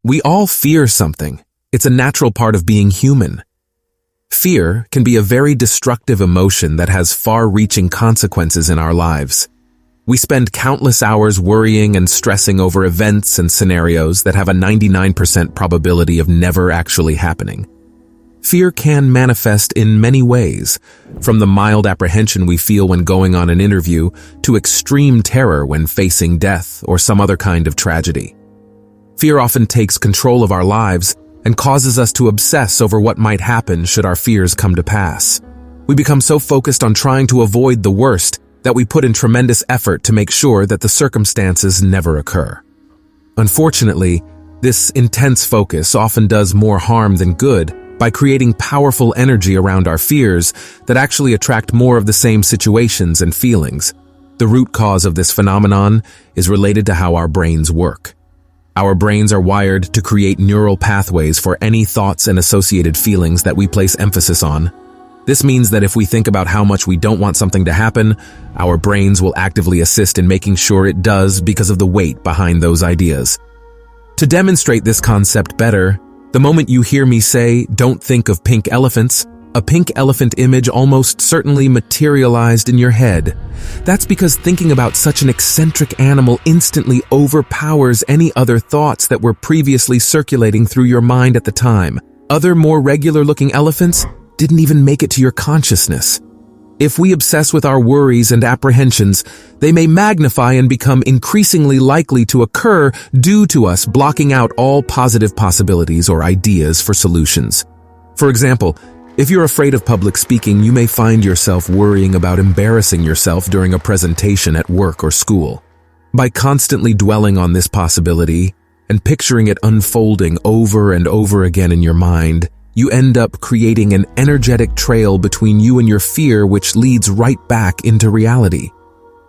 We all fear something. It's a natural part of being human. Fear can be a very destructive emotion that has far-reaching consequences in our lives. We spend countless hours worrying and stressing over events and scenarios that have a 99% probability of never actually happening. Fear can manifest in many ways, from the mild apprehension we feel when going on an interview to extreme terror when facing death or some other kind of tragedy. Fear often takes control of our lives and causes us to obsess over what might happen should our fears come to pass. We become so focused on trying to avoid the worst that we put in tremendous effort to make sure that the circumstances never occur. Unfortunately, this intense focus often does more harm than good by creating powerful energy around our fears that actually attract more of the same situations and feelings. The root cause of this phenomenon is related to how our brains work. Our brains are wired to create neural pathways for any thoughts and associated feelings that we place emphasis on. This means that if we think about how much we don't want something to happen, our brains will actively assist in making sure it does because of the weight behind those ideas. To demonstrate this concept better, the moment you hear me say, "Don't think of pink elephants," a pink elephant image almost certainly materialized in your head. That's because thinking about such an eccentric animal instantly overpowers any other thoughts that were previously circulating through your mind at the time. Other more regular-looking elephants didn't even make it to your consciousness. If we obsess with our worries and apprehensions, they may magnify and become increasingly likely to occur due to us blocking out all positive possibilities or ideas for solutions. For example, if you're afraid of public speaking, you may find yourself worrying about embarrassing yourself during a presentation at work or school. By constantly dwelling on this possibility and picturing it unfolding over and over again in your mind, you end up creating an energetic trail between you and your fear, which leads right back into reality.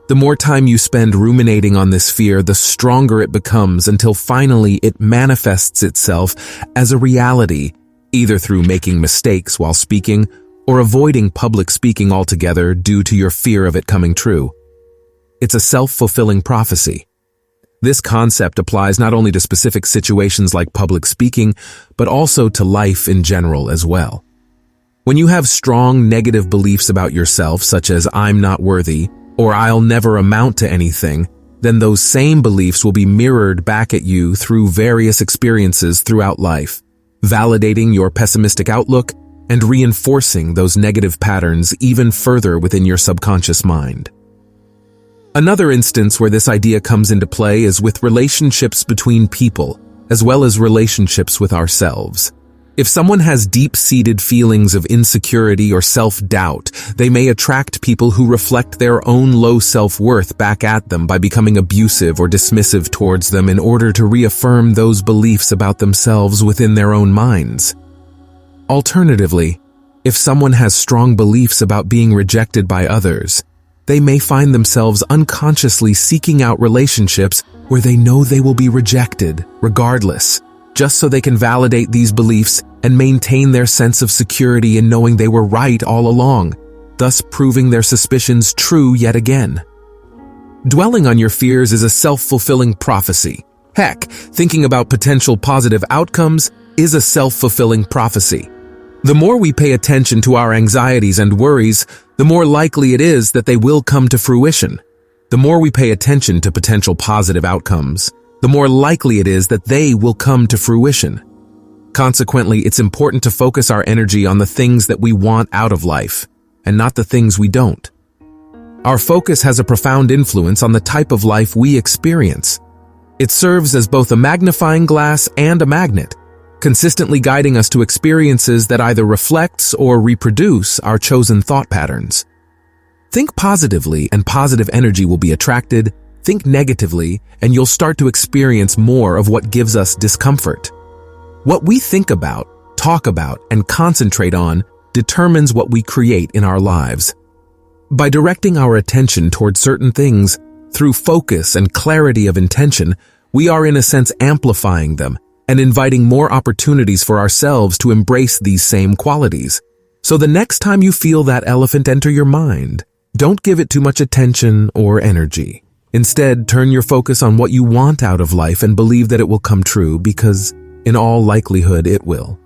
The more time you spend ruminating on this fear, the stronger it becomes until finally it manifests itself as a reality, either through making mistakes while speaking or avoiding public speaking altogether due to your fear of it coming true. It's a self-fulfilling prophecy. This concept applies not only to specific situations like public speaking, but also to life in general as well. When you have strong negative beliefs about yourself, such as "I'm not worthy" or "I'll never amount to anything," then those same beliefs will be mirrored back at you through various experiences throughout life, validating your pessimistic outlook and reinforcing those negative patterns even further within your subconscious mind. Another instance where this idea comes into play is with relationships between people, as well as relationships with ourselves. If someone has deep-seated feelings of insecurity or self-doubt, they may attract people who reflect their own low self-worth back at them by becoming abusive or dismissive towards them in order to reaffirm those beliefs about themselves within their own minds. Alternatively, if someone has strong beliefs about being rejected by others, they may find themselves unconsciously seeking out relationships where they know they will be rejected, regardless, just so they can validate these beliefs and maintain their sense of security in knowing they were right all along, thus proving their suspicions true yet again. Dwelling on your fears is a self-fulfilling prophecy. Heck, thinking about potential positive outcomes is a self-fulfilling prophecy. The more we pay attention to our anxieties and worries, the more likely it is that they will come to fruition. The more we pay attention to potential positive outcomes, the more likely it is that they will come to fruition. Consequently, it's important to focus our energy on the things that we want out of life, and not the things we don't. Our focus has a profound influence on the type of life we experience. It serves as both a magnifying glass and a magnet, consistently guiding us to experiences that either reflects or reproduce our chosen thought patterns. Think positively and positive energy will be attracted. Think negatively and you'll start to experience more of what gives us discomfort. What we think about, talk about, and concentrate on determines what we create in our lives. By directing our attention toward certain things through focus and clarity of intention, we are in a sense amplifying them and inviting more opportunities for ourselves to embrace these same qualities. So the next time you feel that elephant enter your mind, don't give it too much attention or energy. Instead, turn your focus on what you want out of life and believe that it will come true, because In all likelihood, it will.